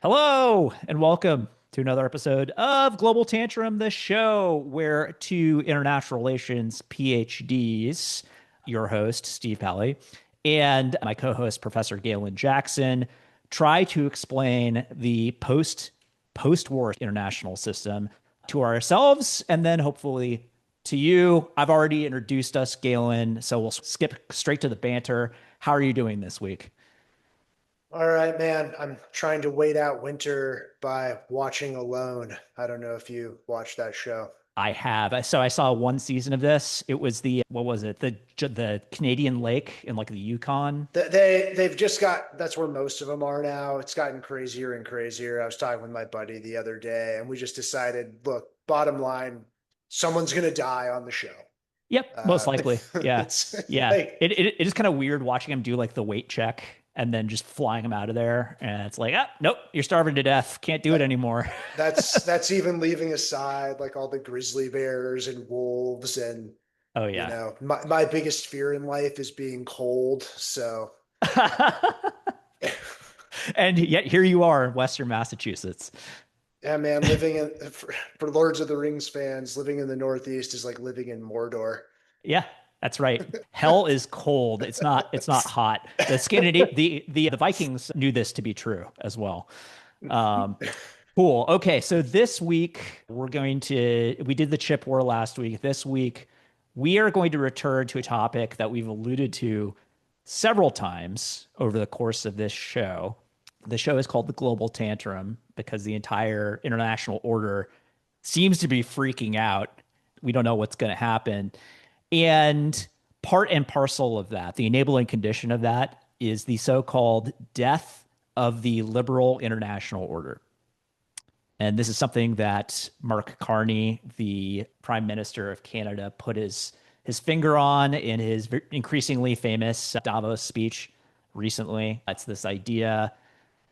Hello and welcome to another episode of Global Tantrum, the show where two international relations PhDs, your host, Steve Pally, and my co-host, Professor Galen Jackson, try to explain the post-war international system to ourselves and then hopefully to you. I've already introduced us, Galen, so we'll skip straight to the banter. How are you doing this week? All right, man. I'm trying to wait out winter by watching Alone. I don't know if you watched that show. I have. So I saw one season of this. It was what was it? The Canadian lake in like the Yukon. They've just got that's where most of them are now. It's gotten crazier and crazier. I was talking with my buddy the other day, and we just decided, look, bottom line, someone's gonna die on the show. Yep, most likely. Yeah. It's Yeah. like It is kind of weird watching him do like the weight check and then just flying him out of there. And it's like, ah, nope, you're starving to death. Can't do it that, anymore. that's even leaving aside like all the grizzly bears and wolves and Oh yeah. my biggest fear in life is being cold. So And yet here you are in Western Massachusetts. yeah, man, for Lords of the Rings fans, living in the Northeast is like living in Mordor. Yeah, that's right. Hell is cold. It's not hot. The Vikings knew this to be true as well. Um, cool. Okay, so this week we did the chip war last week. This week we are going to return to a topic that we've alluded to several times over the course of this show. The show is called the Global Tantrum because the entire international order seems to be freaking out. We don't know what's going to happen. And part and parcel of that, the enabling condition of that, is the so called death of the liberal international order. And this is something that Mark Carney, the Prime Minister of Canada, put his finger on in his increasingly famous Davos speech recently. It's this idea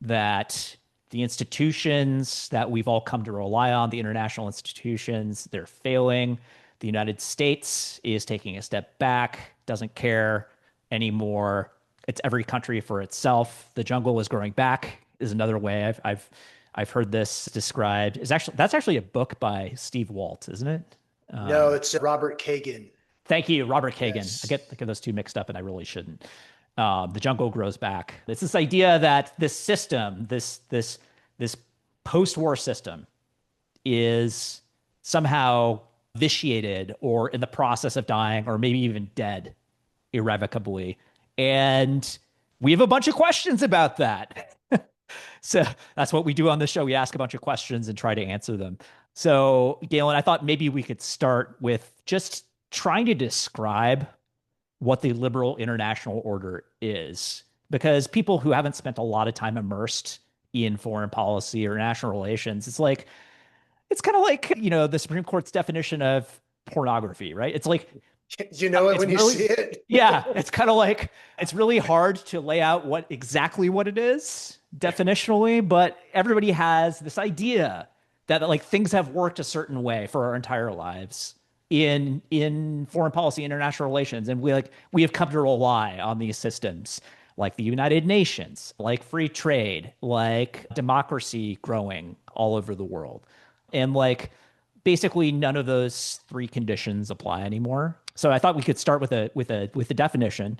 that the institutions that we've all come to rely on, the international institutions, they're failing. The United States is taking a step back, doesn't care anymore. It's every country for itself. The jungle is growing back is another way I've heard this described. That's actually a book by Steve Walt, isn't it? No, it's Robert Kagan. Thank you, Robert Kagan. I Yes. get those two mixed up, and I really shouldn't. The jungle grows back. It's this idea that this system, this post-war system, is somehow vitiated or in the process of dying, or maybe even dead irrevocably. And we have a bunch of questions about that. So that's what we do on the show. We ask a bunch of questions and try to answer them. So, Galen, I thought maybe we could start with just trying to describe what the liberal international order is, because people who haven't spent a lot of time immersed in foreign policy or national relations, it's kind of like, the Supreme Court's definition of pornography, right? It's like You know it it's when you really see it. yeah, it's kind of like it's really hard to lay out what it is definitionally, but everybody has this idea that like things have worked a certain way for our entire lives in foreign policy, international relations, and we have come to rely on these systems like the United Nations, like free trade, like democracy growing all over the world. And like basically none of those three conditions apply anymore. So I thought we could start with a definition.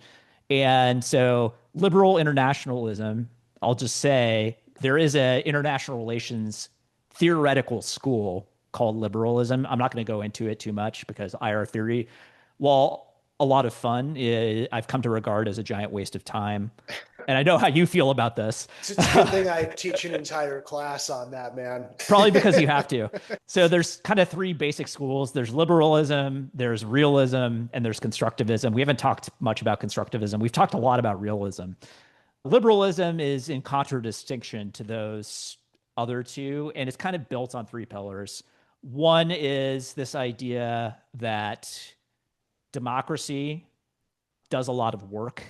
And so liberal internationalism, I'll just say there is a international relations theoretical school called liberalism. I'm not going to go into it too much because IR theory, while a lot of fun, I've come to regard as a giant waste of time. And I know how you feel about this. It's a good thing I teach an entire class on that, man. Probably because you have to. So there's kind of three basic schools. There's liberalism, there's realism, and there's constructivism. We haven't talked much about constructivism. We've talked a lot about realism. Liberalism is in contradistinction to those other two, and it's kind of built on three pillars. One is this idea that democracy does a lot of work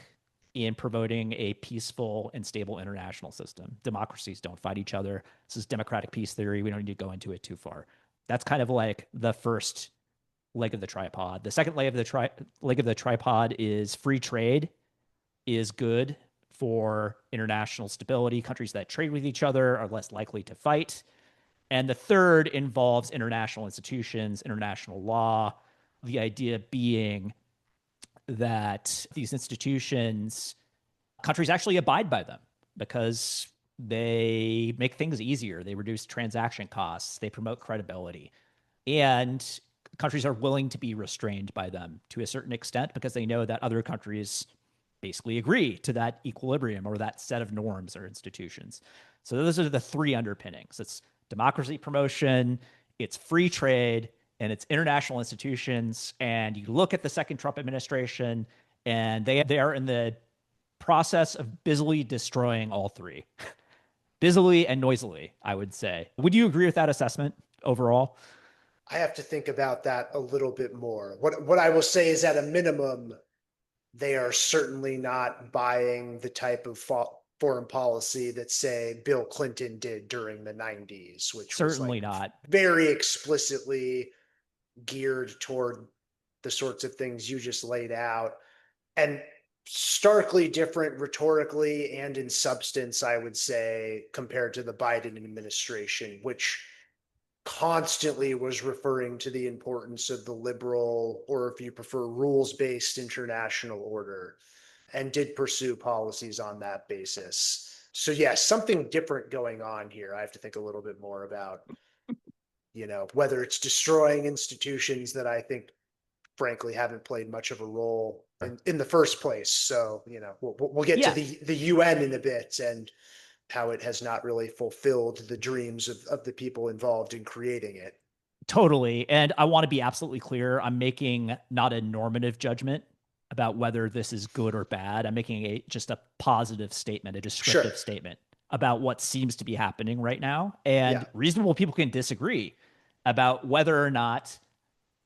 in promoting a peaceful and stable international system. Democracies don't fight each other. This is democratic peace theory. We don't need to go into it too far. That's kind of like the first leg of the tripod. The second leg of the tripod is free trade is good for international stability. Countries that trade with each other are less likely to fight. And the third involves international institutions, international law, the idea being that these institutions, countries actually abide by them because they make things easier. They reduce transaction costs, they promote credibility. And countries are willing to be restrained by them to a certain extent because they know that other countries basically agree to that equilibrium or that set of norms or institutions. So those are the three underpinnings. It's democracy promotion, it's free trade, and it's international institutions. And you look at the second Trump administration, and they are in the process of busily destroying all three. Busily and noisily, I would say. Would you agree with that assessment overall? I have to think about that a little bit more. What I will say is, at a minimum, they are certainly not buying the type of foreign policy that, say, Bill Clinton did during the 90s, which was Certainly like not. very explicitly geared toward the sorts of things you just laid out, and starkly different rhetorically and in substance, I would say, compared to the Biden administration, which constantly was referring to the importance of the liberal, or if you prefer, rules-based international order, and did pursue policies on that basis. So yes, something different going on here. I have to think a little bit more about, whether it's destroying institutions that I think frankly haven't played much of a role in the first place. So, we'll get to Yeah, the UN in a bit, and how it has not really fulfilled the dreams of the people involved in creating it. totally. And I want to be absolutely clear. I'm making not a normative judgment about whether this is good or bad. I'm making just a positive statement, a Sure. descriptive statement about what seems to be happening right now. And Yeah. reasonable people can disagree about whether or not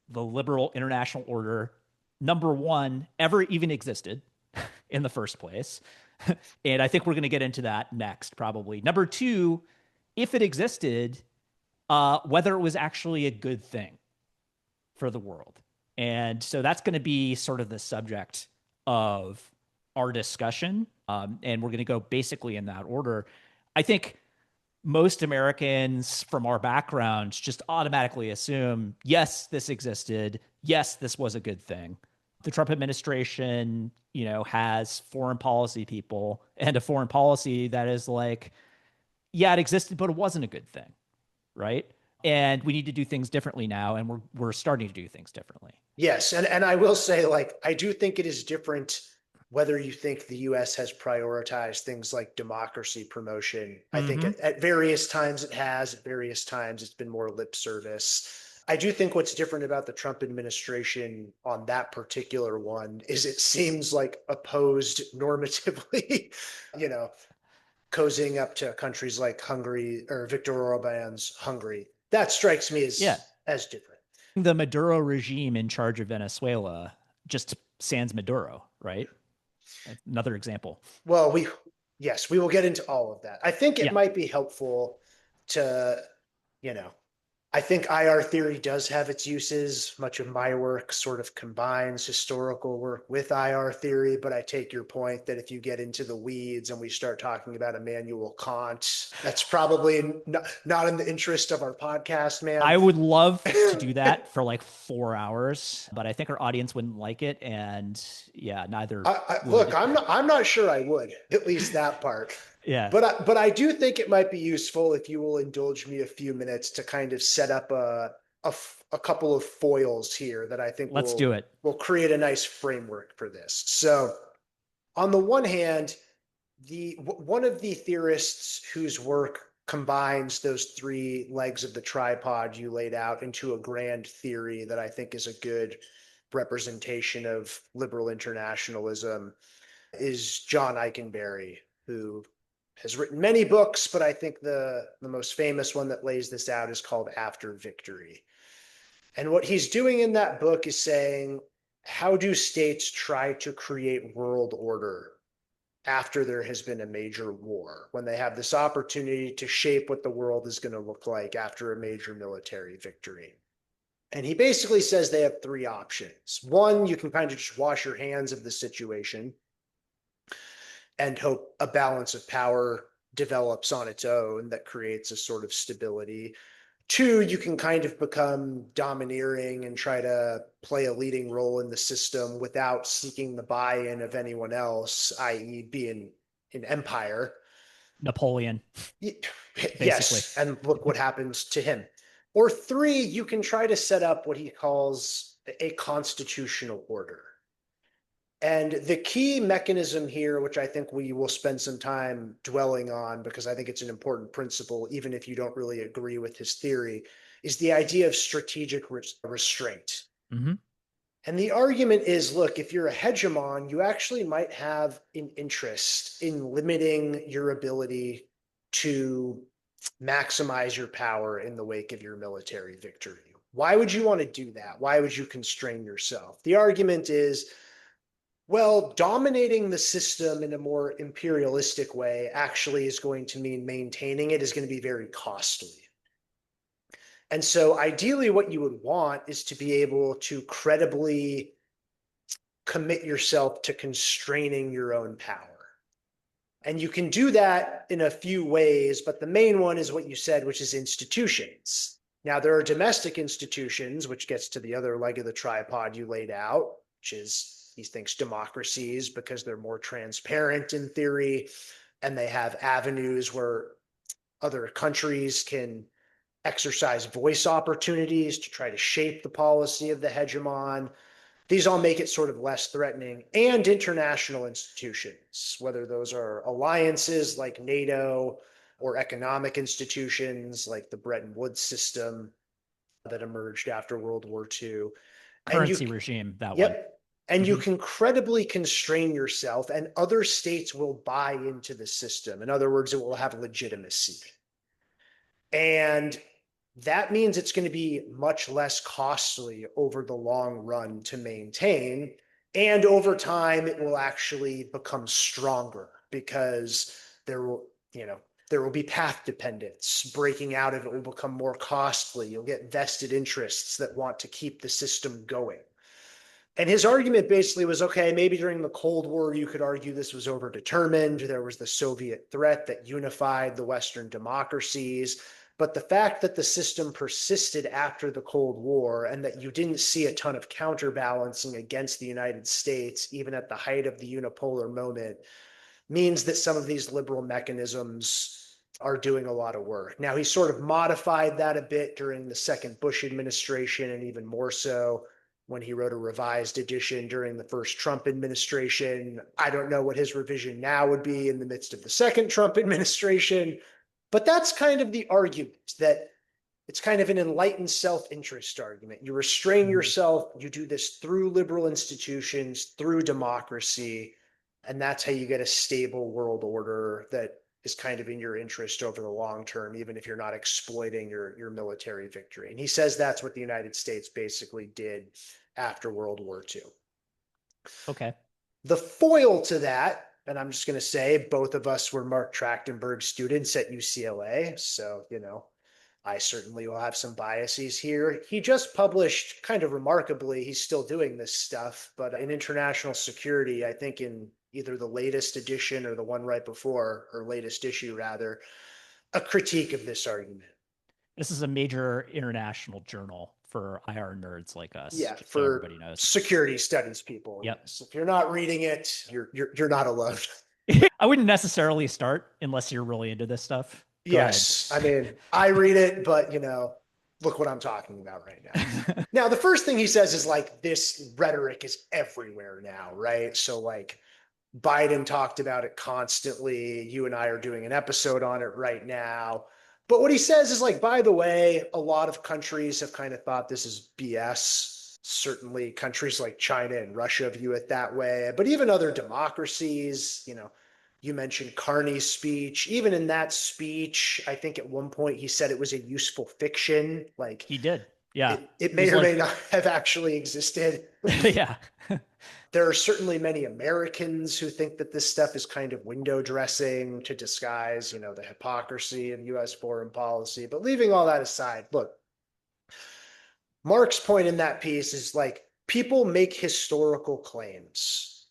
the liberal international order, number one, ever even existed in the first place. And I think we're going to get into that next, probably. Number two, if it existed, whether it was actually a good thing for the world. And so that's going to be sort of the subject of our discussion. And we're going to go basically in that order. I think most Americans from our backgrounds just automatically assume, yes, this existed. Yes, this was a good thing. The Trump administration, has foreign policy people and a foreign policy that is like, yeah, it existed, but it wasn't a good thing, right? And we need to do things differently now, and we're starting to do things differently. Yes. And I will say, like, I do think it is different whether you think the US has prioritized things like democracy promotion. I think Mm-hmm. at various times it has, at various times it's been more lip service. I do think what's different about the Trump administration on that particular one is it seems like opposed normatively, you know, cozying up to countries like Hungary or Viktor Orban's Hungary. That strikes me Yeah, as different. the Maduro regime in charge of Venezuela just sans Maduro, right? Another example. Well, yes, we will get into all of that. I think it Yeah, might be helpful to, you know, I think IR theory does have its uses. Much of my work sort of combines historical work with IR theory, but I take your point that if you get into the weeds and we start talking about Immanuel Kant, that's probably not in the interest of our podcast, man. I would love to do that for like 4 hours, but I think our audience wouldn't like it, and yeah, neither Look, would. I'm not sure I would, at least that part. Yeah, But I do think it might be useful if you will indulge me a few minutes to kind of set up a couple of foils here that I think let's do it. will create a nice framework for this. So, on the one hand, the one of the theorists whose work combines those three legs of the tripod you laid out into a grand theory that I think is a good representation of liberal internationalism is John Eikenberry, who has written many books, but I think the most famous one that lays this out is called After Victory. And what he's doing in that book is saying, how do states try to create world order after there has been a major war, when they have this opportunity to shape what the world is going to look like after a major military victory? And he basically says they have three options. One, you can kind of just wash your hands of the situation and hope a balance of power develops on its own that creates a sort of stability. Two, you can kind of become domineering and try to play a leading role in the system without seeking the buy-in of anyone else, i.e., being an empire. Napoleon, basically. Yes, and look what happens to him. Or three, you can try to set up what he calls a constitutional order. And the key mechanism here, which I think we will spend some time dwelling on because I think it's an important principle, even if you don't really agree with his theory, is the idea of strategic restraint. Mm-hmm. And the argument is, look, if you're a hegemon, you actually might have an interest in limiting your ability to maximize your power in the wake of your military victory. Why would you want to do that? Why would you constrain yourself? The argument is, well, dominating the system in a more imperialistic way actually is going to mean maintaining it is going to be very costly. And so ideally what you would want is to be able to credibly commit yourself to constraining your own power. And you can do that in a few ways, but the main one is what you said, which is institutions. Now, there are domestic institutions, which gets to the other leg of the tripod you laid out, which is he thinks democracies because they're more transparent in theory, and they have avenues where other countries can exercise voice opportunities to try to shape the policy of the hegemon. These all make it sort of less threatening. And international institutions, whether those are alliances like NATO or economic institutions like the Bretton Woods system that emerged after World War II. And you, Currency regime, that one. yep. And you Mm-hmm. can credibly constrain yourself, and other states will buy into the system. In other words, it will have legitimacy. And that means it's going to be much less costly over the long run to maintain. And over time, it will actually become stronger because there will, there will be path dependence. Breaking out of it will become more costly. You'll get vested interests that want to keep the system going. And his argument basically was, okay, maybe during the Cold War, you could argue this was overdetermined. There was the Soviet threat that unified the Western democracies. But the fact that the system persisted after the Cold War and that you didn't see a ton of counterbalancing against the United States, even at the height of the unipolar moment, means that some of these liberal mechanisms are doing a lot of work. Now, he sort of modified that a bit during the second Bush administration, and even more so when he wrote a revised edition during the first Trump administration. I don't know what his revision now would be in the midst of the second Trump administration, but that's kind of the argument, that it's kind of an enlightened self-interest argument. You restrain yourself, you do this through liberal institutions, through democracy, and that's how you get a stable world order that is kind of in your interest over the long term, even if you're not exploiting your military victory. And he says that's what the United States basically did after World War II. Okay. The foil to that, and I'm just going to say both of us were Mark Trachtenberg students at UCLA, so, I certainly will have some biases here. He just published, kind of remarkably, he's still doing this stuff, but in International Security, I think in either the latest edition or the one right before, or latest issue rather, a critique of this argument. This is a major international journal for IR nerds like us, Yeah, just so for everybody knows. security studies people. Yep. Yes. If you're not reading it, you're not alone. I wouldn't necessarily start unless you're really into this stuff. Go Yes. I mean, I read it, but look what I'm talking about right now. ahead. Now, the first thing he says is like, this rhetoric is everywhere now, right? So like Biden talked about it constantly. You and I are doing an episode on it right now. But what he says is like, by the way, a lot of countries have kind of thought this is BS. Certainly countries like China and Russia view it that way, but even other democracies, you mentioned Carney's speech. Even in that speech, I think at one point he said it was a useful fiction. Like He did. Yeah. it may or may not have actually existed. Yeah. There are certainly many Americans who think that this stuff is kind of window dressing to disguise, the hypocrisy of US foreign policy. But leaving all that aside, look, Mark's point in that piece is like, people make historical claims.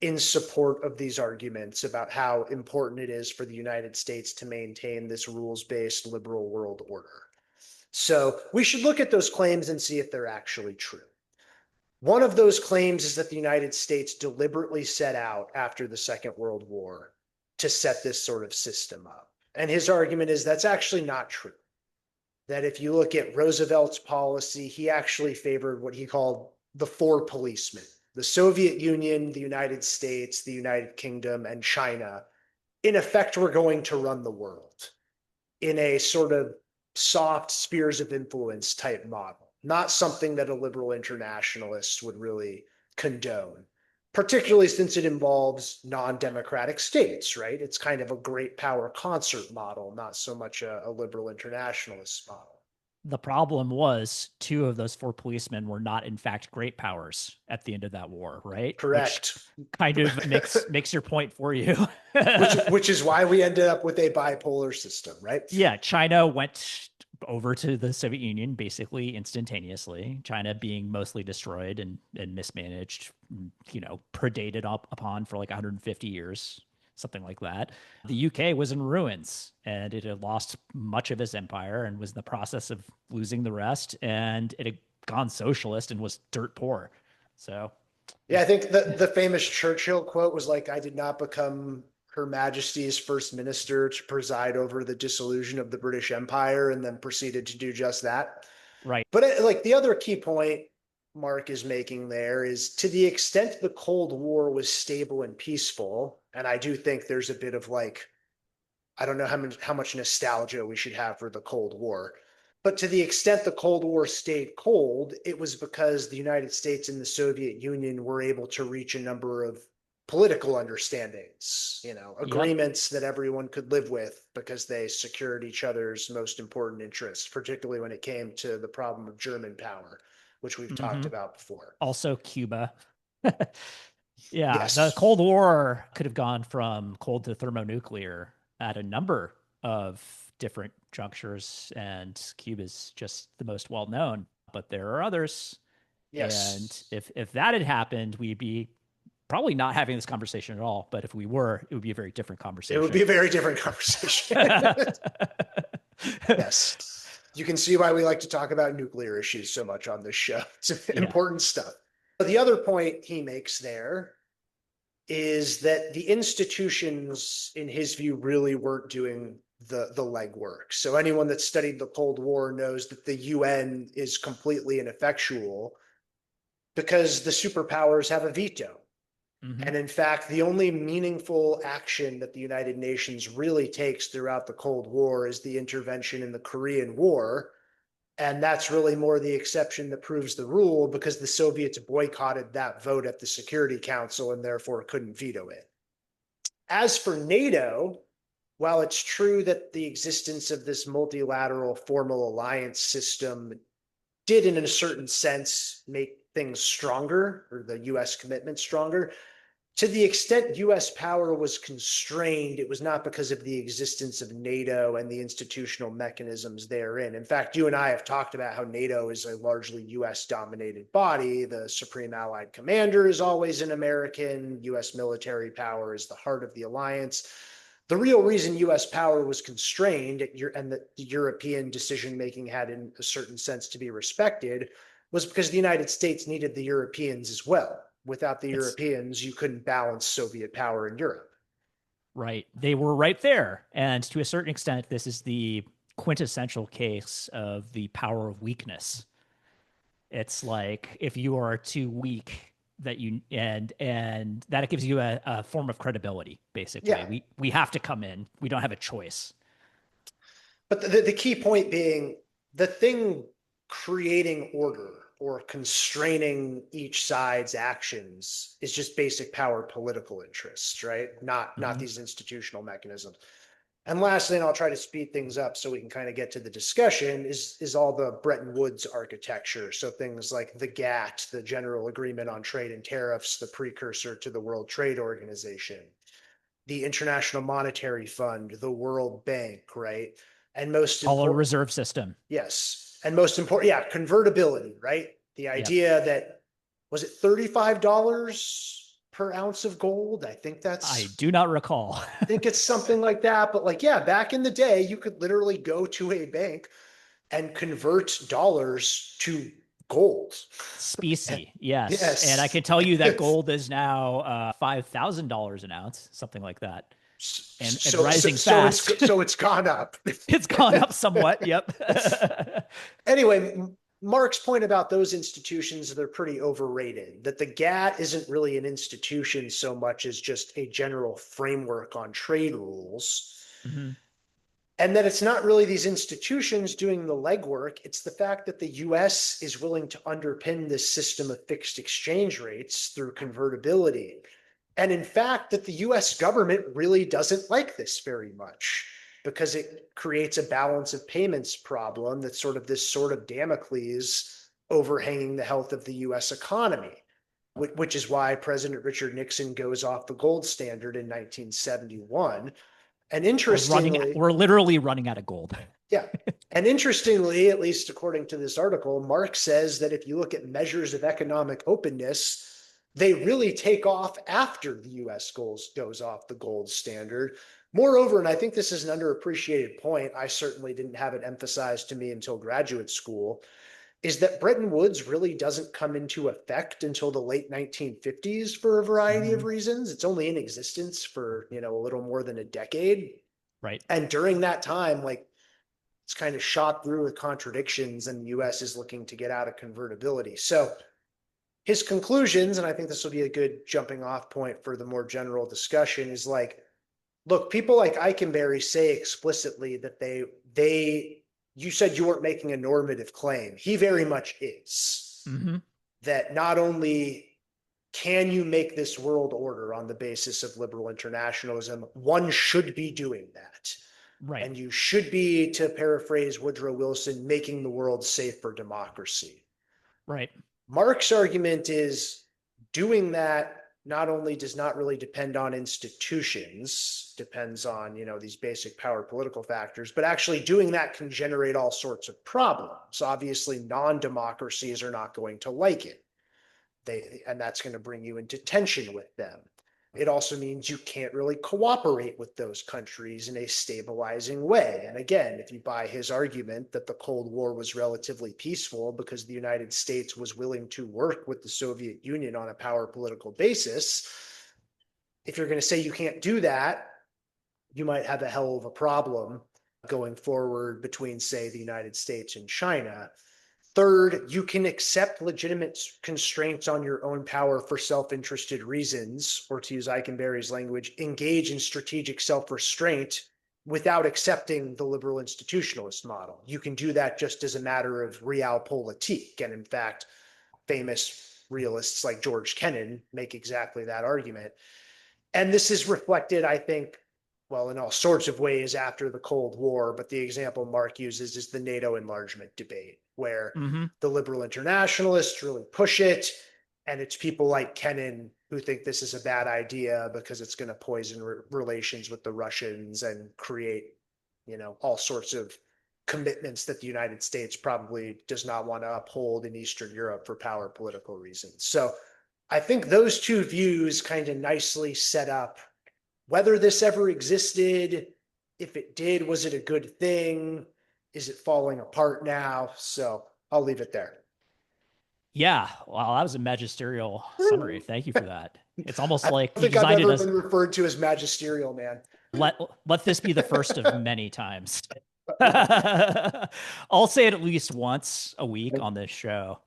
in support of these arguments about how important it is for the United States to maintain this rules-based liberal world order. So we should look at those claims and see if they're actually true. One of those claims is that the United States deliberately set out after the Second World War to set this sort of system up. And his argument is that's actually not true. That if you look at Roosevelt's policy, he actually favored what he called the four policemen: the Soviet Union, the United States, the United Kingdom, and China. In effect, were going to run the world in a sort of soft spheres of influence type model, not something that a liberal internationalist would really condone, particularly since it involves non-democratic states, right? It's kind of a great power concert model, not so much a liberal internationalist model. The problem was two of those four policemen were not, in fact, great powers at the end of that war, right? Correct. Which kind of makes your point for you. which is why we ended up with a bipolar system, right? Yeah, China went over to the Soviet Union basically instantaneously. China being mostly destroyed and mismanaged, predated upon for like 150 years, something like that. The UK was in ruins and it had lost much of its empire and was in the process of losing the rest. And it had gone socialist and was dirt poor. So, yeah, I think the famous Churchill quote was like, I did not become Her Majesty's first minister to preside over the dissolution of the British Empire, and then proceeded to do just that. right. But like the other key point Mark is making there is, to the extent the Cold War was stable and peaceful, and I do think there's a bit of like, I don't know how much nostalgia we should have for the Cold War. But to the extent the Cold War stayed cold, it was because the United States and the Soviet Union were able to reach a number of political understandings, Yep. agreements that everyone could live with because they secured each other's most important interests, particularly when it came to the problem of German power, which we've talked Mm-hmm. about before. Also, Cuba. Yeah, the Yes. Cold War could have gone from cold to thermonuclear at a number of different junctures, and Cuba's just the most well known. But there are others, and Yes. if that had happened, we'd be probably not having this conversation at all. But if we were, it would be a very different It would conversation. be a very different conversation. Yes. You can see why we like to talk about nuclear issues so much on this show. It's Yeah. important stuff. But the other point he makes there is that the institutions, in his view, really weren't doing the legwork. So anyone that studied the Cold War knows that the UN is completely ineffectual because the superpowers have a veto. Mm-hmm. And in fact, the only meaningful action that the United Nations really takes throughout the Cold War is the intervention in the Korean War. And that's really more the exception that proves the rule, because the Soviets boycotted that vote at the Security Council and therefore couldn't veto it. As for NATO, while it's true that the existence of this multilateral formal alliance system did, in a certain sense, make things stronger, or the US commitment stronger, to the extent US power was constrained, it was not because of the existence of NATO and the institutional mechanisms therein. In fact, you and I have talked about how NATO is a largely US dominated body. The Supreme Allied Commander is always an American. US military power is the heart of the alliance. The real reason US power was constrained and that the European decision making had, in a certain sense, to be respected was because the United States needed the Europeans as well. Without the It's Europeans, you couldn't balance Soviet power in Europe. right. They were right there. And to a certain extent, this is the quintessential case of the power of weakness. It's like if you are too weak that you and that gives you a form of credibility, basically. Yeah. We have to come in. We don't have a choice. But the key point being, the thing creating order or constraining each side's actions is just basic power political interests, right? Not Mm-hmm. these institutional mechanisms. And lastly, and I'll try to speed things up so we can kind of get to the discussion, is all the Bretton Woods architecture. So things like the GATT, the General Agreement on Trade and Tariffs, the precursor to the World Trade Organization, the International Monetary Fund, the World Bank, right? And most Apollo important, reserve system. yes. And most important, yeah, convertibility, right? The Yep. idea that, was it $35 per ounce of gold. I do not recall. I think it's something like that. But like, yeah, back in the day, you could literally go to a bank and convert dollars to gold. Specie, yes. And I Yes. can tell you that gold is now $5,000 an ounce, something like that, and rising fast. So it's gone up. It's gone up somewhat. Yep. Anyway, Mark's point about those institutions, they're pretty overrated. That the GATT isn't really an institution so much as just a general framework on trade rules. Mhm. And that it's not really these institutions doing the legwork. It's the fact that the US is willing to underpin this system of fixed exchange rates through convertibility. And in fact, that the US government really doesn't like this very much because it creates a balance of payments problem that's sort of Damocles overhanging the health of the US economy, which is why President Richard Nixon goes off the gold standard in 1971. And interestingly, We're literally running out of gold. yeah. And interestingly, at least according to this article, Mark says that if you look at measures of economic openness, they really take off after the US goes off the gold standard. Moreover, and I think this is an underappreciated point, I certainly didn't have it emphasized to me until graduate school, is that Bretton Woods really doesn't come into effect until the late 1950s for a variety of Mhm. reasons. It's only in existence for, a little more than a decade. Right. And during that time, like it's kind of shot through with contradictions, and the US is looking to get out of convertibility. So his conclusions, and I think this will be a good jumping off point for the more general discussion, is like, look, people like Eikenberry say explicitly that they you said you weren't making a normative claim. He very much is. Hmm. That not only can you make this world order on the basis of liberal internationalism, one should be doing that. Right. And you should be, to paraphrase Woodrow Wilson, making the world safe for democracy. Right. Mark's argument is doing that not only does not really depend on institutions, depends on, these basic power political factors, but actually doing that can generate all sorts of problems. Obviously, non-democracies are not going to like it. And that's going to bring you into tension with them. It also means you can't really cooperate with those countries in a stabilizing way. And again, if you buy his argument that the Cold War was relatively peaceful because the United States was willing to work with the Soviet Union on a power political basis, if you're going to say you can't do that, you might have a hell of a problem going forward between, say, the United States and China. Third, you can accept legitimate constraints on your own power for self-interested reasons, or to use Eikenberry's language, engage in strategic self-restraint without accepting the liberal institutionalist model. You can do that just as a matter of realpolitik. And in fact, famous realists like George Kennan make exactly that argument. And this is reflected, I think, well, in all sorts of ways after the Cold War, but the example Mark uses is the NATO enlargement debate, where Hmm. the liberal internationalists really push it, and it's people like Kennan who think this is a bad idea because it's going to poison relations with the Russians and create, all sorts of commitments that the United States probably does not want to uphold in Eastern Europe for power political reasons. So I think those two views kind of nicely set up whether this ever existed. If it did, was it a good thing? Is it falling apart now? So I'll leave it there. Yeah. Wow. That was a magisterial summary. Thank you for that. It's almost I like don't you think I've designed it ever as been referred to as magisterial, man. let this be the first of many times. I'll say it at least once a week on this show.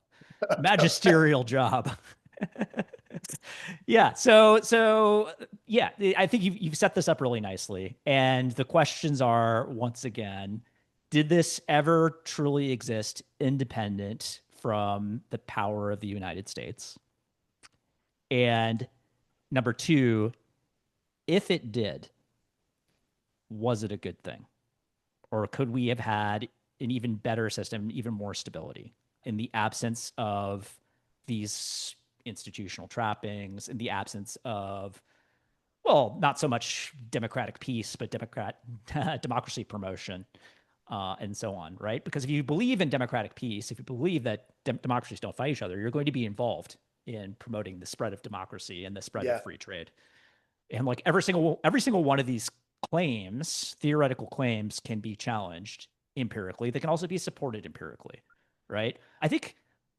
Magisterial job. Yeah. So yeah, I think you've set this up really nicely. And the questions are once again, did this ever truly exist independent from the power of the United States? And number two, if it did, was it a good thing? Or could we have had an even better system, even more stability in the absence of these institutional trappings, in the absence of, well, not so much democratic peace, but democracy promotion, and so on, right? Because if you believe in democratic peace, if you believe that democracies don't fight each other, you're going to be involved in promoting the spread of democracy and the spread of Yeah. free trade. And like every single one of these claims, theoretical claims, can be challenged empirically. They can also be supported empirically, right? I think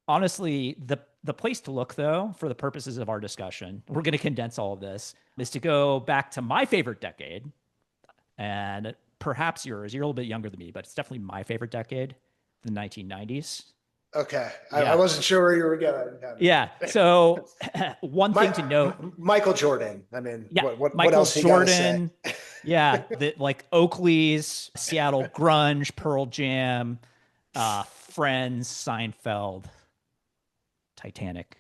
honestly, the place to look though, for the purposes of our discussion, we're going to condense all of this, is to go back to my favorite decade, and perhaps yours. You're a little bit younger than me, but it's definitely my favorite decade, the 1990s. Okay. I Yeah. wasn't sure where you were going. Yeah. So one thing My, to note, Michael Jordan. I mean, yeah, what Michael else you got to say? Jordan, yeah, the like Oakley's, Seattle grunge, Pearl Jam, Friends, Seinfeld, Titanic.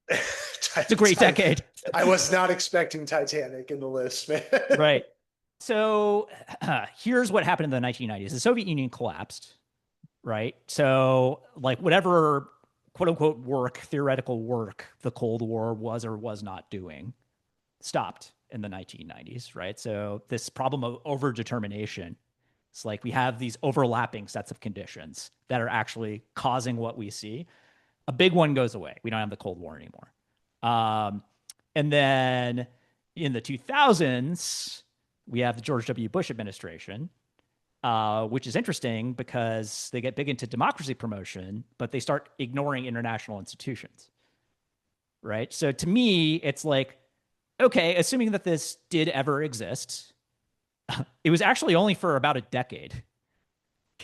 It's a great decade. I was not expecting Titanic in the list, man. Right. So here's what happened in the 1990s. The Soviet Union collapsed, right? So, like, whatever quote unquote work, theoretical work, the Cold War was or was not doing stopped in the 1990s, right? So, this problem of overdetermination, it's like we have these overlapping sets of conditions that are actually causing what we see. A big one goes away. We don't have the Cold War anymore. And then in the 2000s, we have the George W. Bush administration, which is interesting because they get big into democracy promotion, but they start ignoring international institutions, right? So to me, it's like, okay, assuming that this did ever exist, it was actually only for about a decade.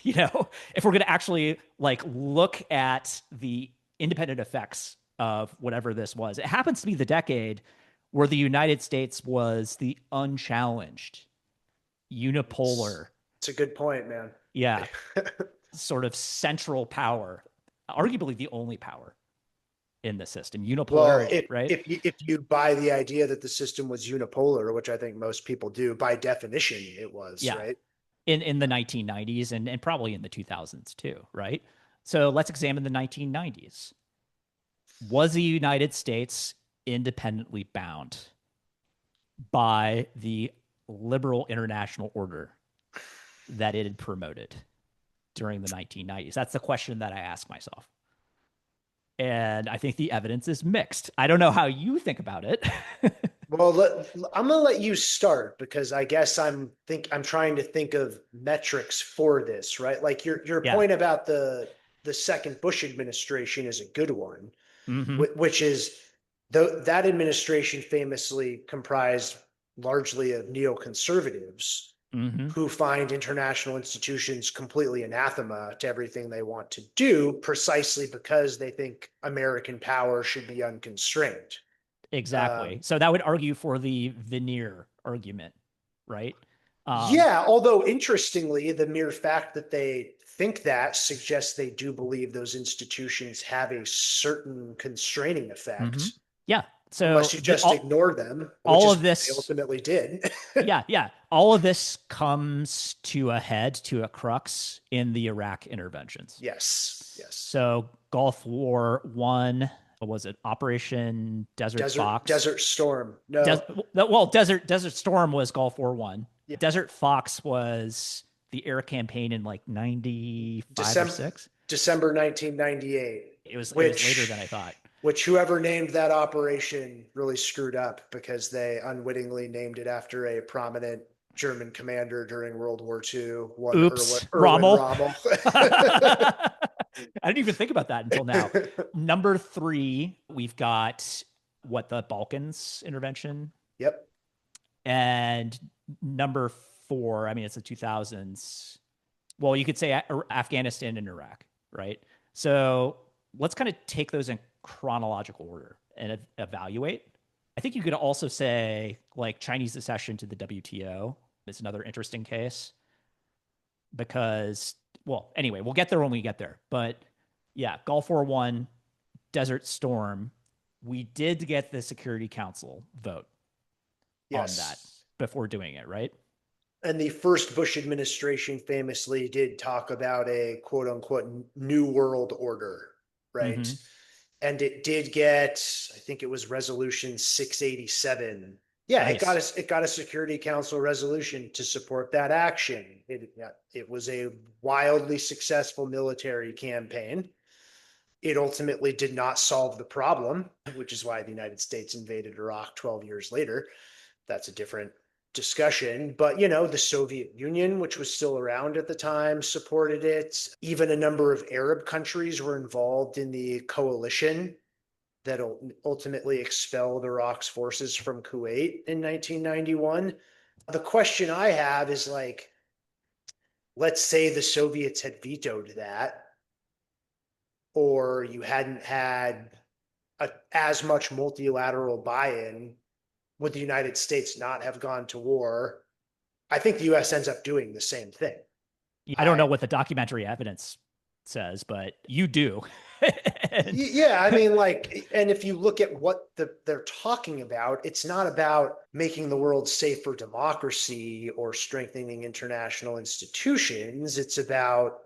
You know, if we're going to actually like look at the independent effects of whatever this was, it happens to be the decade where the United States was the unchallenged, unipolar, It's a good point, man. yeah, sort of central power, arguably the only power in the system, Well, unipolarity, right? if you buy the idea that the system was unipolar, which I think most people do, by definition, it was, Yeah, right? in the 1990s and probably in the 2000s too, right? So let's examine the 1990s. Was the United States independently bound by the liberal international order that it had promoted during the 1990s? That's the question that I ask myself. And I think the evidence is mixed. I don't know how you think about it. Well, I'm gonna let you start because I guess I'm trying to think of metrics for this, right? Like your Yeah. point about the second Bush administration is a good one, Mm-hmm. which is that administration famously comprised largely of neoconservatives Mm-hmm. who find international institutions completely anathema to everything they want to do, precisely because they think American power should be unconstrained. Exactly. Um, So that would argue for the veneer argument, right? Um, Yeah, although interestingly, the mere fact that they think that suggests they do believe those institutions have a certain constraining mhm. effect, Yeah. unless So you just ignore them, which all is of what they this, ultimately did. yeah, all of this comes to a head, to a crux in the Iraq interventions. Yes, yes. So Gulf War One, what was it? Operation Desert Fox. Desert Storm. Des- No. well, Desert Storm was Gulf War One. Yeah. Desert Fox was the air campaign in like 95 or December 6. December 1998, It was later than I thought. which whoever named that operation really screwed up because they unwittingly named it after a prominent German commander during World War II, one Oops, Erwin Rommel. Rommel. I didn't even think about that until now. Number 3, we've got what, the Balkans intervention, Yep. and number 4, I mean, it's the 2000s. Well, you could say Afghanistan and Iraq, right? So let's kind of take those in chronological order and evaluate. I think you could also say like Chinese accession to the WTO is another interesting case because, well, anyway, we'll get there when we get there. But yeah, Gulf War One, Desert Storm, we did get the Security Council vote on that Yes. before doing it, right? And the first Bush administration famously did talk about a quote unquote new world order, right? Mm-hmm. And it did get, I think it was resolution 687. Yeah, Nice. it got a Security Council resolution to support that action. It was a wildly successful military campaign. It ultimately did not solve the problem, which is why the United States invaded Iraq 12 years later. That's a different discussion. But, the Soviet Union, which was still around at the time, supported it. Even a number of Arab countries were involved in the coalition that ultimately expelled Iraq's forces from Kuwait in 1991. The question I have is like, let's say the Soviets had vetoed that, or you hadn't had as much multilateral buy-in, would the United States not have gone to war? I think the US ends up doing the same thing. I don't I know what the documentary evidence says, but you do. And Yeah, I mean, like, and if you look at what they're talking about, it's not about making the world safe for democracy or strengthening international institutions. It's about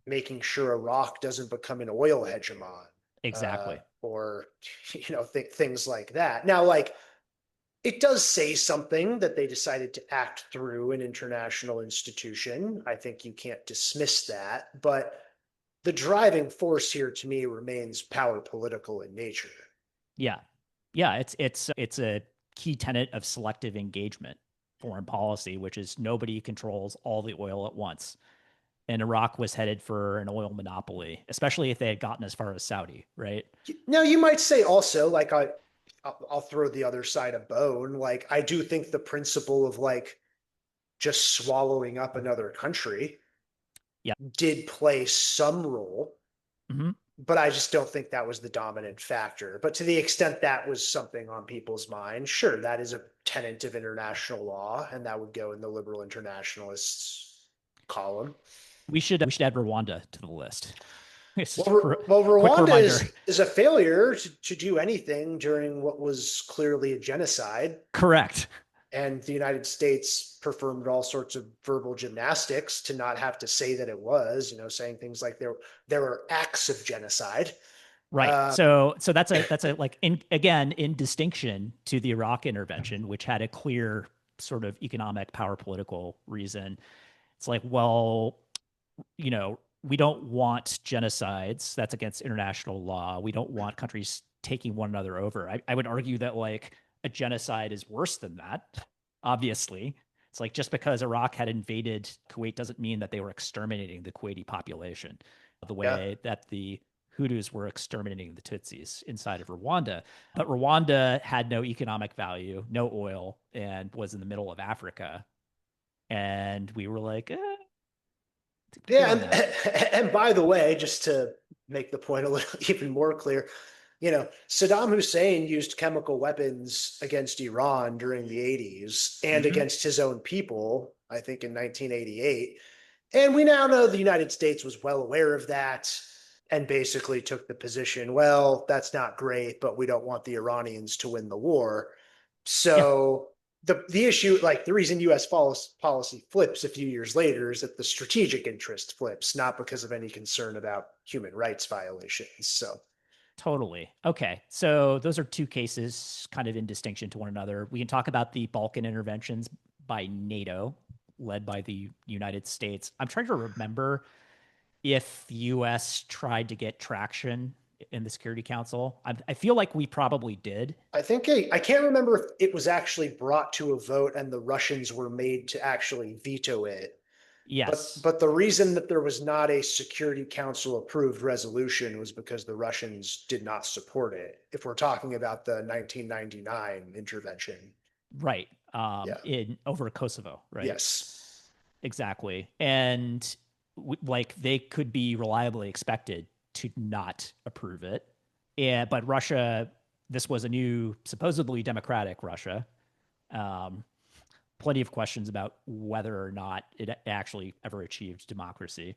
making sure Iraq doesn't become an oil hegemon, exactly. or things like that. Now, like, it does say something that they decided to act through an international institution. I think you can't dismiss that, but the driving force here to me remains power political in nature. Yeah. Yeah, it's a key tenet of selective engagement foreign policy, which is nobody controls all the oil at once. And Iraq was headed for an oil monopoly, especially if they had gotten as far as Saudi, right? Now, you might say also, like, I'll throw the other side a bone. Like, I do think the principle of like just swallowing up another country Yeah. did play some role, Mm-hmm. but I just don't think that was the dominant factor. But to the extent that was something on people's minds, sure, that is a tenet of international law, and that would go in the liberal internationalists column. We should add Rwanda to the list. Just Well, quick Rwanda reminder. is a failure to do anything during what was clearly a genocide. Correct. And the United States performed all sorts of verbal gymnastics to not have to say that it was, saying things like there were acts of genocide. Right. Uh, So that's a like in distinction to the Iraq intervention, which had a clear sort of economic power political reason. It's like, well, we don't want genocides. That's against international law. We don't want countries taking one another over. I would argue that like a genocide is worse than that, obviously. It's like just because Iraq had invaded Kuwait doesn't mean that they were exterminating the Kuwaiti population the yeah, way that the Hutus were exterminating the Tutsis inside of Rwanda. But Rwanda had no economic value, no oil, and was in the middle of Africa. And we were like, good yeah, on that. and by the way, just to make the point a little even more clear, Saddam Hussein used chemical weapons against Iran during the 80s and Mm-hmm. against his own people, I think in 1988. And we now know the United States was well aware of that and basically took the position, well, that's not great, but we don't want the Iranians to win the war. Yeah, So the issue, like the reason US policy flips a few years later is that the strategic interest flips, not because of any concern about human rights violations. So totally. Okay. So those are two cases kind of in distinction to one another. We can talk about the Balkan interventions by NATO, led by the United States. I'm trying to remember if the US tried to get traction in the Security Council. I feel like we probably did. I think I can't remember if it was actually brought to a vote and the Russians were made to actually veto it. But Yes. but the reason that there was not a Security Council approved resolution was because the Russians did not support it. If we're talking about the 1999 intervention. Right. Yeah. In over Kosovo, right? Yes. Exactly. And like they could be reliably expected to not approve it. Yeah, but Russia, this was a new, supposedly democratic Russia. Um, Plenty of questions about whether or not it actually ever achieved democracy.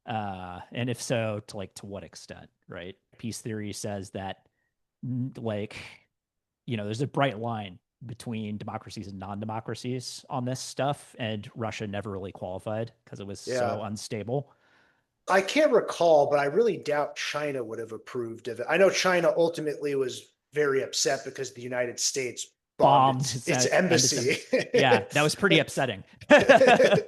And if so, to what extent, right? Peace theory says that like there's a bright line between democracies and non-democracies on this stuff, and Russia never really qualified because it was Yeah. so unstable. I can't recall, but I really doubt China would have approved of it. I know China ultimately was very upset because the United States bombed bombed its its embassy. embassy. Yeah, that was pretty upsetting.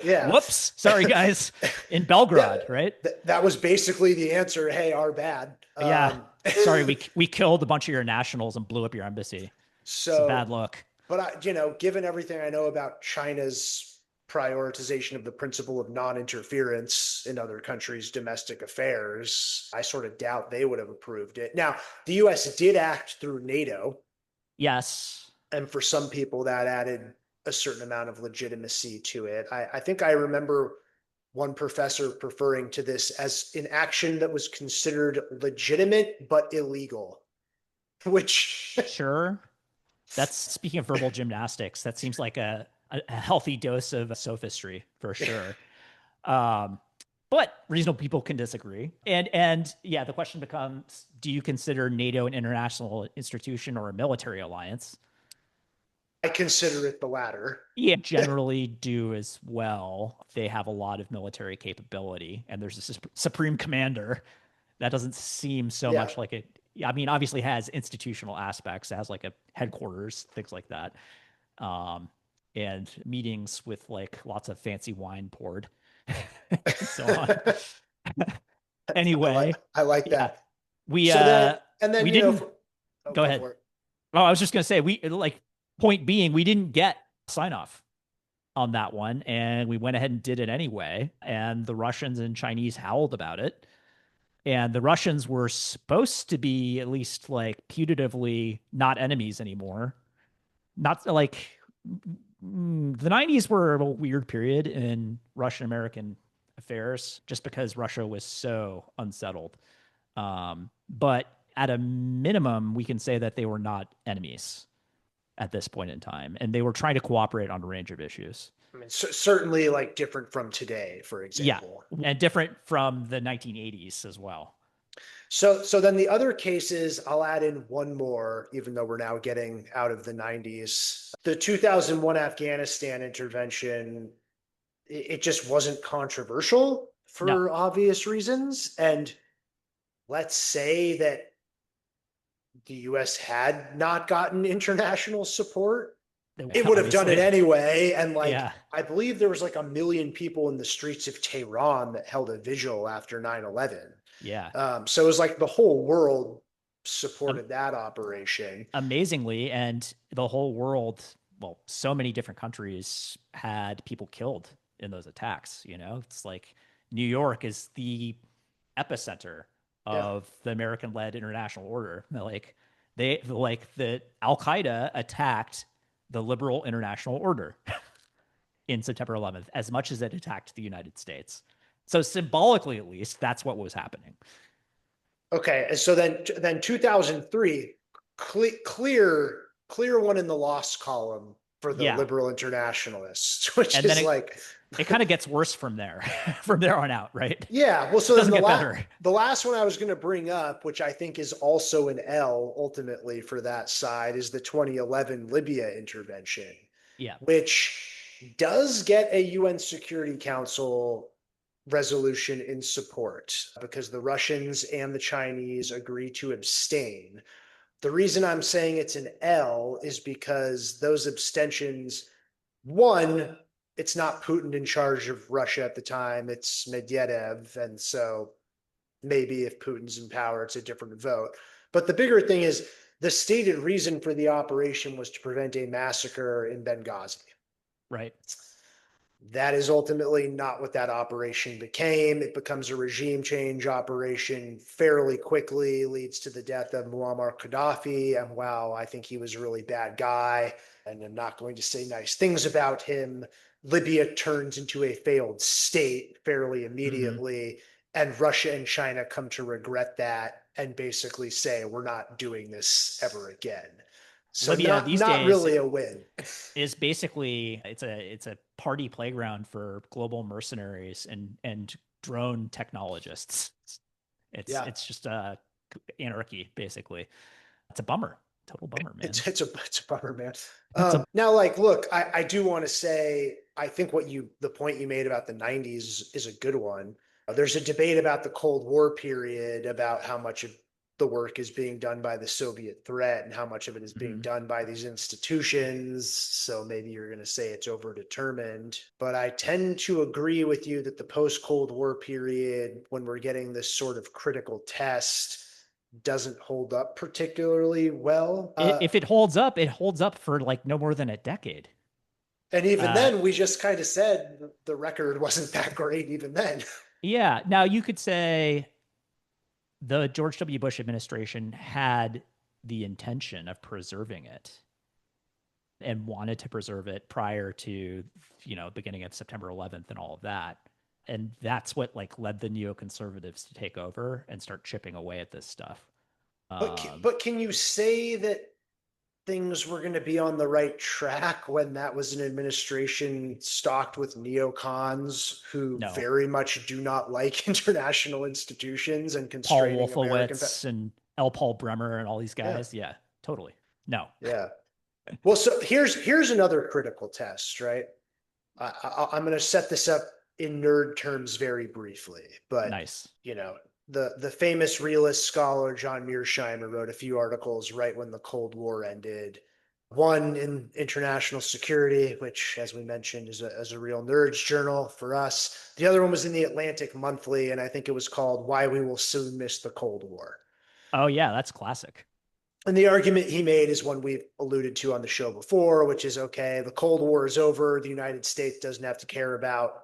Yeah. Whoops. Sorry, guys. In Belgrade, Yeah. right? That was basically the answer. Hey, our bad. Yeah. Sorry, we killed a bunch of your nationals and blew up your embassy. It's a So, bad look. but given everything I know about China's prioritization of the principle of non-interference in other countries' domestic affairs, I sort of doubt they would have approved it. Now, the US did act through NATO, Yes. and for some people that added a certain amount of legitimacy to it. I think I remember one professor referring to this as an action that was considered legitimate but illegal, which Sure. That's speaking of verbal gymnastics. That seems like a healthy dose of sophistry for sure. Um, but reasonable people can disagree. And yeah, the question becomes: do you consider NATO an international institution or a military alliance? I consider it the latter. Yeah, generally do as well. They have a lot of military capability, and there's a supreme commander. That doesn't seem so Yeah. much like it. I mean, obviously has institutional aspects. It has like a headquarters, things like that, um, and meetings with like lots of fancy wine poured, and so on. Anyway, I like yeah, that. we So then, uh and then, we didn't oh, go go ahead. for it. Oh, I was just gonna say we like point being we didn't get sign off on that one, and we went ahead and did it anyway. And the Russians and Chinese howled about it. And the Russians were supposed to be at least like putatively not enemies anymore. Not like the 90s were a weird period in Russian American affairs just because Russia was so unsettled. But at a minimum, we can say that they were not enemies at this point in time, and they were trying to cooperate on a range of issues. I mean, certainly like different from today, for Yeah, example. and different from the 1980s as well. So then the other cases, I'll add in one more, even though we're now getting out of the 90s. The 2001 Afghanistan intervention, it just wasn't controversial No, for obvious reasons. And let's say that the US had not gotten international support, it would have done it obviously. anyway. And like, Yeah, I believe there was like 1 million people in the streets of Tehran that held a vigil after 9/11. yeah. So it was like the whole world Um, supported that operation. amazingly, and the whole world, well, so many different countries had people killed in those attacks. You know, it's like New York is the epicenter Yeah. of the American-led international order. Like the Al Qaeda attacked the liberal international order in September 11th as much as it attacked the United States. So symbolically, at least, that's what was happening. Okay. And so then 2003, clear one in the loss column for the Yeah, liberal internationalists, which and then is like, it kind of gets worse from there, from there on out, right? yeah. Well, It so then doesn't get better. the last one I was going to bring up, which I think is also an L ultimately for that side, is the 2011 Libya intervention, Yeah, which does get a UN Security Council resolution in support because the Russians and the Chinese agree to abstain. The reason I'm saying it's an L is because those abstentions, one, it's not Putin in charge of Russia at the time, it's Medvedev. And so maybe if Putin's in power, it's a different vote. But the bigger thing is the stated reason for the operation was to prevent a massacre in Benghazi. right. That is ultimately not what that operation became. It becomes a regime change operation fairly quickly, leads to the death of Muammar Gaddafi. And wow, I think he was a really bad guy, and I'm not going to say nice things about him. Libya turns into a failed state fairly Mm-hmm. immediately, and Russia and China come to regret that and basically say, we're not doing this ever again. So Libya these not days really a win. is basically it's a party playground for global mercenaries and drone technologists. Yeah. It's just anarchy basically. It's a bummer, total bummer, man. It's a bummer, man. It's a Now, like, look, I do want to say I think the point you made about the '90s is a good one. There's a debate about the Cold War period about how much of the work is being done by the Soviet threat and how much of it is being Mhm. done by these institutions. So maybe you're going to say it's overdetermined. But I tend to agree with you that the post Cold War period, when we're getting this sort of critical test, doesn't hold up particularly well. If it holds up for like no more than a decade. And even Uh, then, we just kind of said the record wasn't that great, even then. yeah. Now you could say the George W. Bush administration had the intention of preserving it and wanted to preserve it prior to, beginning of September 11th and all of that. And that's what like led the neoconservatives to take over and start chipping away at this stuff. But can you say that things were going to be on the right track when that was an administration stocked with neocons who No, very much do not like international institutions and Paul constraining American? Wolfowitz and L. Paul Bremer and all these Yeah, guys. Yeah, totally. No, yeah. Well, so here's another critical test, right? I'm going to set this up in nerd terms very briefly, but nice. you know, the famous realist scholar John Mearsheimer wrote a few articles right when the Cold War ended. One in international security, which, as we mentioned, is a real nerds journal for us. The other one was in the Atlantic Monthly, and I think it was called "Why We Will Soon Miss the Cold War." Oh, yeah, that's classic. And the argument he made is one we've alluded to on the show before, which is okay, the Cold War is over. The United States doesn't have to care about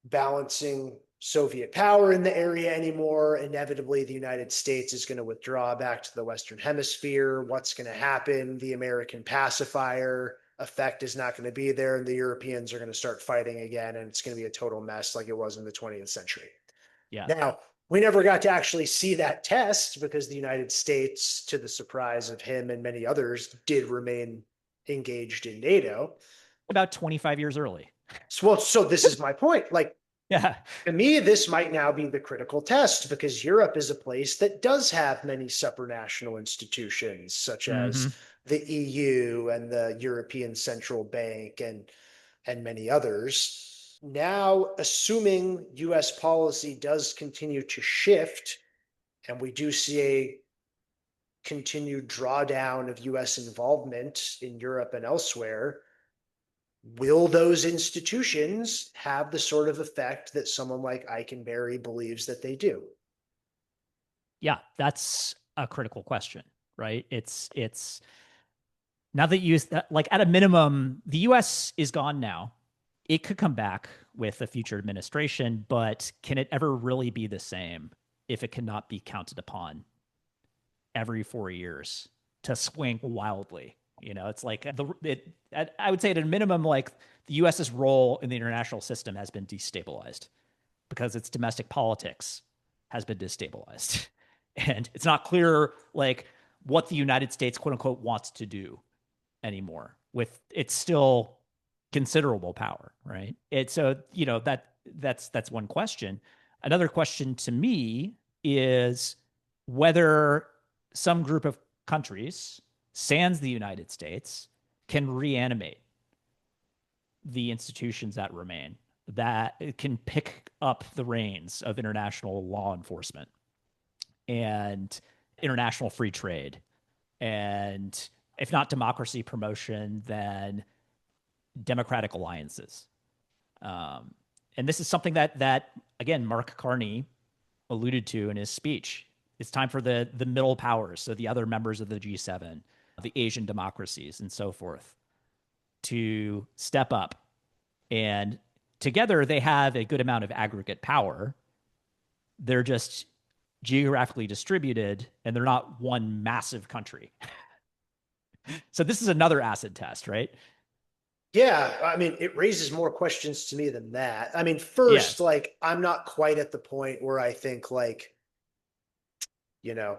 balancing Soviet power in the area anymore. Inevitably, the United States is going to withdraw back to the Western Hemisphere. What's going to happen? The American pacifier effect is not going to be there, and the Europeans are going to start fighting again, and it's going to be a total mess like it was in the 20th century. Yeah. Now, we never got to actually see that test because the United States, to the surprise of him and many others, did remain engaged in NATO. About 25 years early. So this is my point. Like, Yeah. to me, this might now be the critical test because Europe is a place that does have many supranational institutions, such Mm-hmm. as the EU and the European Central Bank and many others. Now, assuming US policy does continue to shift, and we do see a continued drawdown of US involvement in Europe and elsewhere, will those institutions have the sort of effect that someone like Eikenberry believes that they do? Yeah, that's a critical question, right? It's now that you like at a minimum, the US is gone now. It could come back with a future administration, but can it ever really be the same if it cannot be counted upon every 4 years to swing wildly? It's like I would say at a minimum, like the US's role in the international system has been destabilized because its domestic politics has been destabilized. And it's not clear like what the United States quote unquote wants to do anymore with its still considerable power, right? It's so that's one question. Another question to me is whether some group of countries, sans the United States, can reanimate the institutions that remain, that can pick up the reins of international law enforcement and international free trade, and if not democracy promotion, then democratic alliances. Um, and this is something that again Mark Carney alluded to in his speech. It's time for the middle powers, so the other members of the G7, the Asian democracies, and so forth, to step up. And together they have a good amount of aggregate power. They're just geographically distributed, and they're not one massive country. So this is another acid test, right? Yeah, I mean, it raises more questions to me than that. I mean, Yeah. first, like, I'm not quite at the point where I think, like, you know,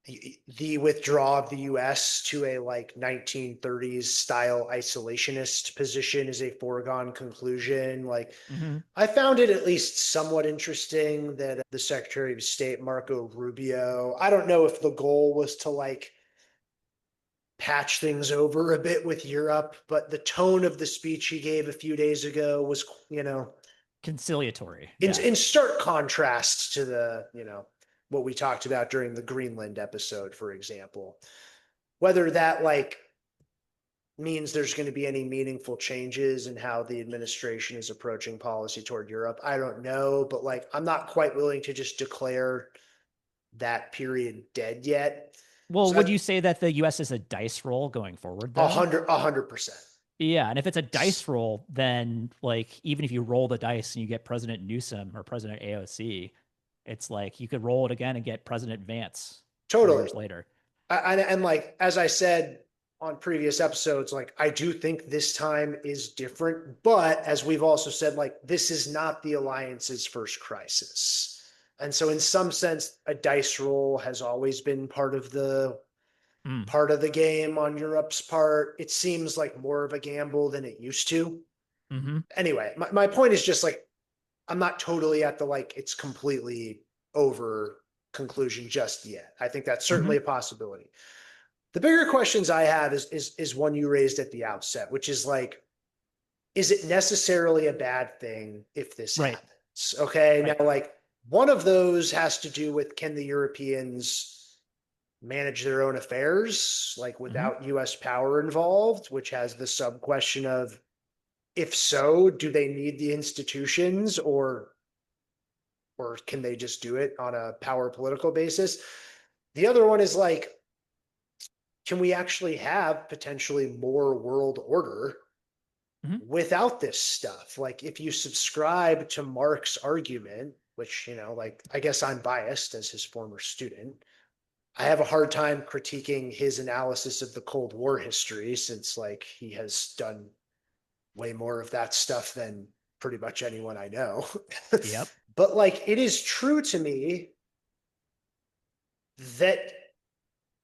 the withdrawal of the US to a like 1930s style isolationist position is a foregone conclusion. Like, Mm-hmm. I found it at least somewhat interesting that the Secretary of State, Marco Rubio, I don't know if the goal was to like patch things over a bit with Europe, but the tone of the speech he gave a few days ago was, Conciliatory. in, Yeah. in stark contrast to the, what we talked about during the Greenland episode, for example. Whether that like means there's going to be any meaningful changes in how the administration is approaching policy toward Europe, I don't know. But like, I'm not quite willing to just declare that period dead yet. Well, So would you say that the US is a dice roll going forward though? 100%. Yeah, and if it's a dice roll, then like even if you roll the dice and you get President Newsom or President AOC, it's like you could roll it again and get President Vance 4 years Totally. later. And like, as I said on previous episodes, like, I do think this time is different. But as we've also said, like, this is not the alliance's first crisis. And so in some sense, a dice roll has always been Mm. part of the game on Europe's part. It seems like more of a gamble than it used to. Hmm. Anyway, my point is just like, I'm not totally at the like it's completely over conclusion just yet. I think that's Hmm. certainly a possibility. The bigger questions I have is one you raised at the outset, which is like, is it necessarily a bad thing if this Right. happens? Okay. Right. Now, like, one of those has to do with, can the Europeans manage their own affairs, like Hmm. without US power involved, which has the sub question of, if so, do they need the institutions, or can they just do it on a power political basis? The other one is like, can we actually have potentially more world order Hmm. without this stuff? Like, if you subscribe to Mark's argument, which, like, I guess I'm biased as his former student, I have a hard time critiquing his analysis of the Cold War history, since like he has done way more of that stuff than pretty much anyone I know. Yep. But like, it is true to me that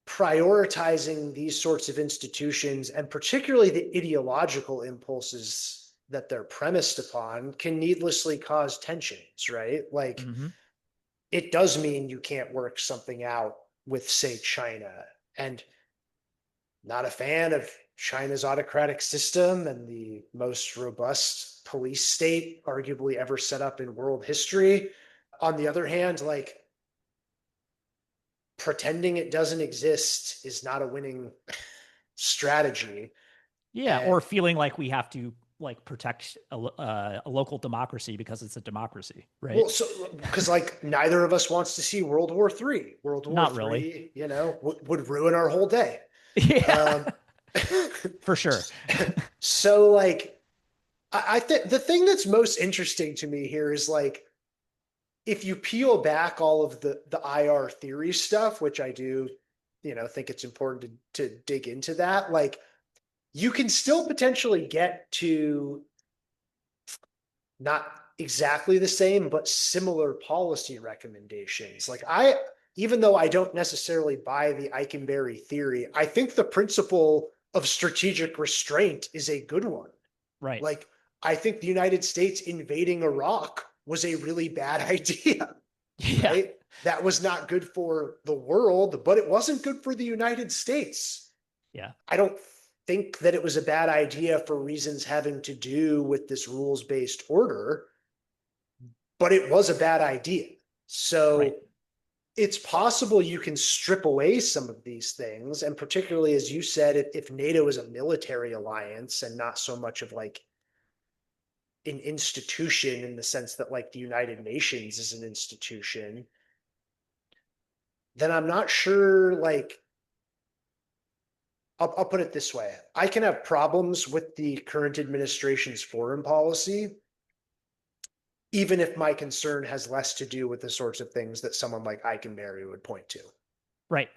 prioritizing these sorts of institutions, and particularly the ideological impulses that they're premised upon, can needlessly cause tensions, right? Like, Hmm. it does mean you can't work something out with, say, China. And not a fan of China's autocratic system and the most robust police state arguably ever set up in world history. On the other hand, like, pretending it doesn't exist is not a winning strategy. Yeah, And or feeling like we have to like protect a local democracy because it's a democracy, right? well, so because like neither of us wants to see World War III. World War Not really. III, would ruin our whole day. Yeah, Um, for sure. so like, I think the thing that's most interesting to me here is like, if you peel back all of the IR theory stuff, which I do, think it's important to dig into that, like, you can still potentially get to not exactly the same, but similar policy recommendations. Like, even though I don't necessarily buy the Eikenberry theory, I think the principle of strategic restraint is a good one. Right. Like, I think the United States invading Iraq was a really bad idea, Yeah. right? That was not good for the world, but it wasn't good for the United States. Yeah. I don't think that it was a bad idea for reasons having to do with this rules based order, but it was a bad idea. Right. So it's possible you can strip away some of these things. And particularly, as you said, if NATO is a military alliance and not so much of like an institution, in the sense that like the United Nations is an institution, then I'm not sure, like, I'll put it this way. I can have problems with the current administration's foreign policy, even if my concern has less to do with the sorts of things that someone like Eikenberry would point to. Right.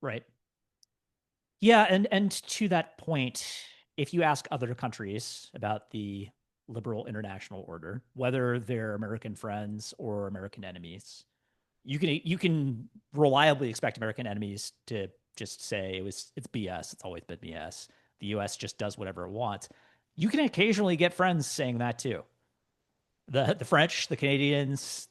Right. Yeah, and to that point, if you ask other countries about the liberal international order, whether they're American friends or American enemies, you can reliably expect American enemies to just say it's BS. It's always been BS. The U.S. just does whatever it wants. You can occasionally get friends saying that too. The French, the Canadians,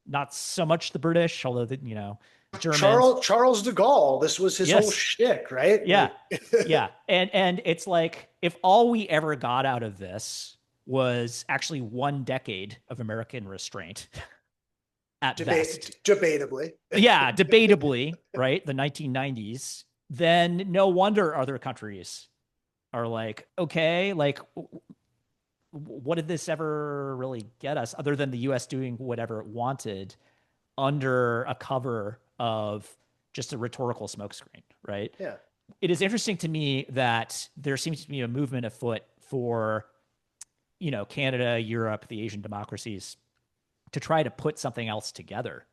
not so much the British, although Germans. Charles de Gaulle, this was his whole Yes, shtick, right? yeah, Like, yeah, and it's like if all we ever got out of this was actually 1 decade of American restraint, at best. Debatably. Yeah, debatably, right? The 1990s. Then no wonder other countries are like, okay, like what did this ever really get us other than the US doing whatever it wanted under a cover of just a rhetorical smokescreen, right? Yeah. It is interesting to me that there seems to be a movement afoot for, Canada, Europe, the Asian democracies to try to put something else together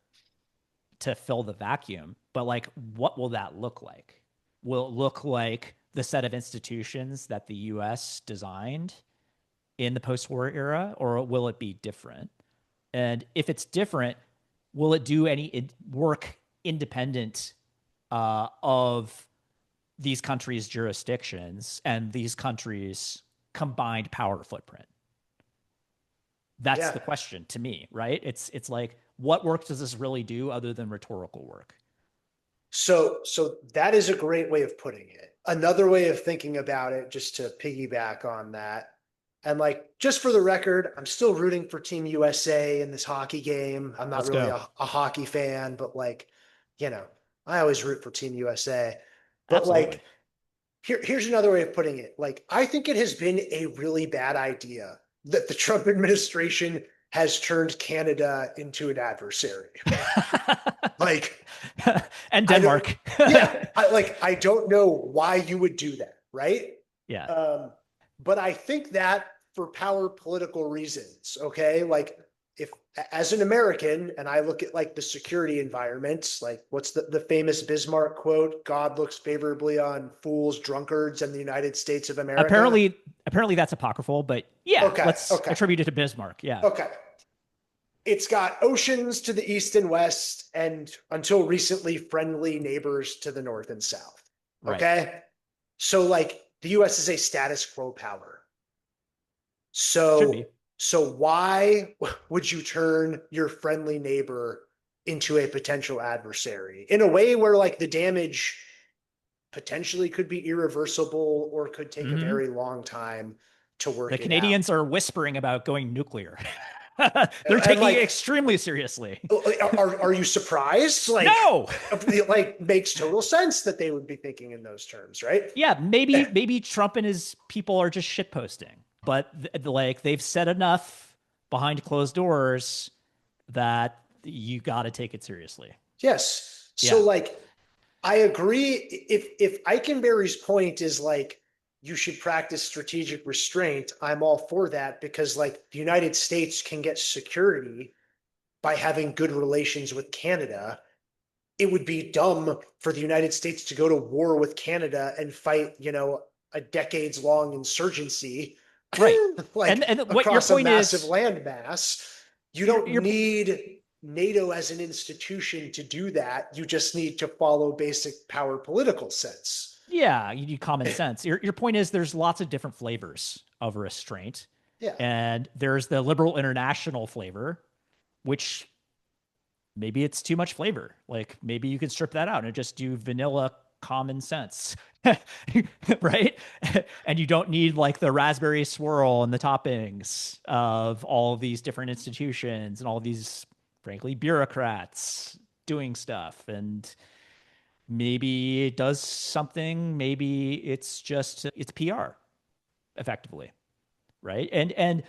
to fill the vacuum. But like, what will that look like? Will it look like the set of institutions that the US designed in the post war era, or will it be different? And if it's different, will it do any work independent of these countries' jurisdictions and these countries' combined power footprint? That's Yeah. the question to me, right? It's like, what work does this really do other than rhetorical work? So that is a great way of putting it. Another way of thinking about it, just to piggyback on that, and like just for the record, I'm still rooting for Team USA in this hockey game. I'm not Let's really go. a hockey fan, but like, you know, I always root for Team USA. But Absolutely. like, here's another way of putting it. Like, I think it has been a really bad idea that the Trump administration has turned Canada into an adversary. Like, And I don't, Denmark. yeah, I don't know why you would do that, right? Yeah. Um, but I think that for power political reasons, okay, like if as an American and I look at like the security environment, like what's the famous Bismarck quote? God looks favorably on fools, drunkards, and the United States of America. Apparently that's apocryphal, but yeah, Okay, let's okay, attribute it to Bismarck. Yeah. okay. It's got oceans to the east and west, and until recently, friendly neighbors to the north and south. Right. Okay. So, like, the US is a status quo power. Should be. So why would you turn your friendly neighbor into a potential adversary in a way where, like, the damage potentially could be irreversible or could take a Hmm. very long time to The work it out? Canadians are whispering about going nuclear. They're And taking it like, extremely seriously. are you surprised? No. It like makes total sense that they would be thinking in those terms, right? Yeah, maybe Trump and his people are just shit posting, but like they've said enough behind closed doors that you got to take it seriously. Yes. So Yeah. like I agree. If Eikenberry's point is like you should practice strategic restraint, I'm all for that because like the United States can get security by having good relations with Canada. It would be dumb for the United States to go to war with Canada and fight, a decades long insurgency Right. like And what your across a point massive is, landmass. You your don't your need NATO as an institution to do that. You just need to follow basic power political sense. yeah, you need common sense. Your point is there's lots of different flavors of restraint, Yeah. and there's the liberal international flavor, which maybe it's too much flavor. Like maybe you can strip that out and just do vanilla common sense. Right? And you don't need like the raspberry swirl and the toppings of all of these different institutions and all of these, frankly, bureaucrats doing stuff. And maybe it does something. Maybe it's PR effectively. Right. And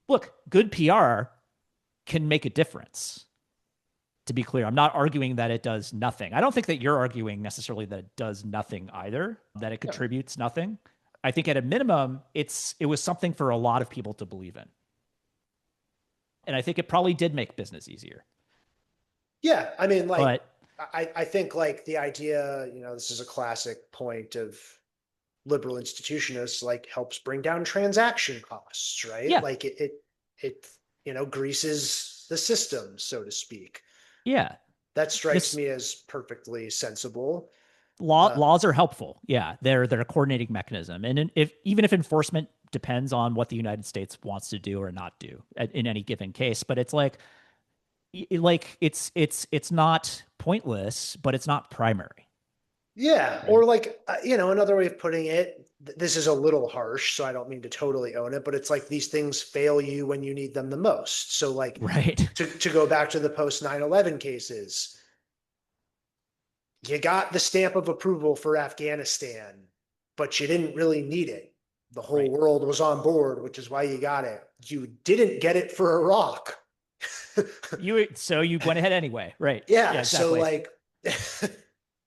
look, good PR can make a difference, to be clear. I'm not arguing that it does nothing. I don't think that you're arguing necessarily that it does nothing either, that it Yeah. contributes nothing. I think at a minimum, it was something for a lot of people to believe in. And I think it probably did make business easier. Yeah. I mean, like, But I think like the idea, this is a classic point of liberal institutionists, like helps bring down transaction costs, right? yeah, Like it greases the system, so to speak. yeah. That strikes This me as perfectly sensible. law Uh, laws are helpful. Yeah, they're a coordinating mechanism. And if even if enforcement depends on what the United States wants to do or not do in any given case, but it's like it's not pointless, but it's not primary, yeah, right? or like another way of putting it, this is a little harsh, so I don't mean to totally own it, but it's like these things fail you when you need them the most. So like Right. to go back to the post 9/11 cases, you got the stamp of approval for Afghanistan, but you didn't really need it. The whole Right. world was on board, which is why you got it. You didn't get it for Iraq. You went ahead anyway. Right. Yeah, Yeah, so exactly. like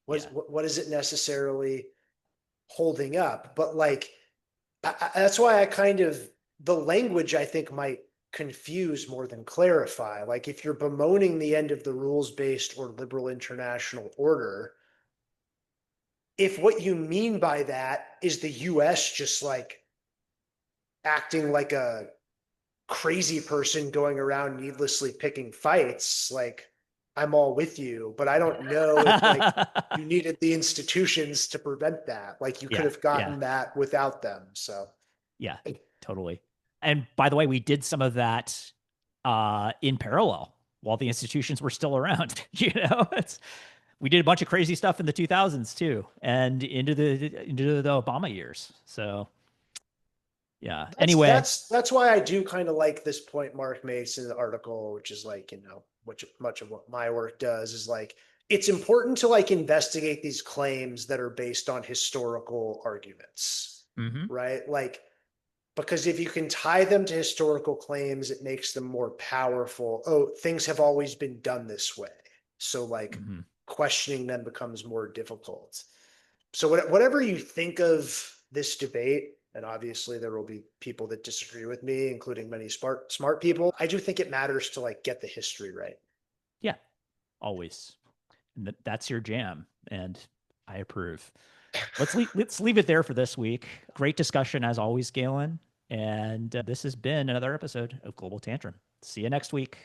Yeah. what is it necessarily holding up? But like that's why I kind of the language I think might confuse more than clarify. Like if you're bemoaning the end of the rules-based or liberal international order, if what you mean by that is the US just like acting like a crazy person going around needlessly picking fights, like I'm all with you, but I don't know if like you needed the institutions to prevent that. Like you could Yeah. have Yeah. gotten that without them. So Yeah. Totally. And by the way, we did some of that in parallel while the institutions were still around. It's we did a bunch of crazy stuff in the 2000s too, and into the Obama years. So yeah. Anyway, that's why I do kind of like this point Mark makes in the article, which is like, which much of what my work does is like it's important to like investigate these claims that are based on historical arguments, hmm right? Like because if you can tie them to historical claims, it makes them more powerful. Oh, things have always been done this way. So like hmm questioning them becomes more difficult. So whatever you think of this debate, and obviously there will be people that disagree with me, including many smart people. I do think it matters to like get the history right. yeah, always. And that's your jam, and I approve. Let's leave it there for this week. Great discussion as always, Galen. And this has been another episode of Global Tantrum. See you next week.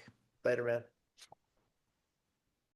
Later, man.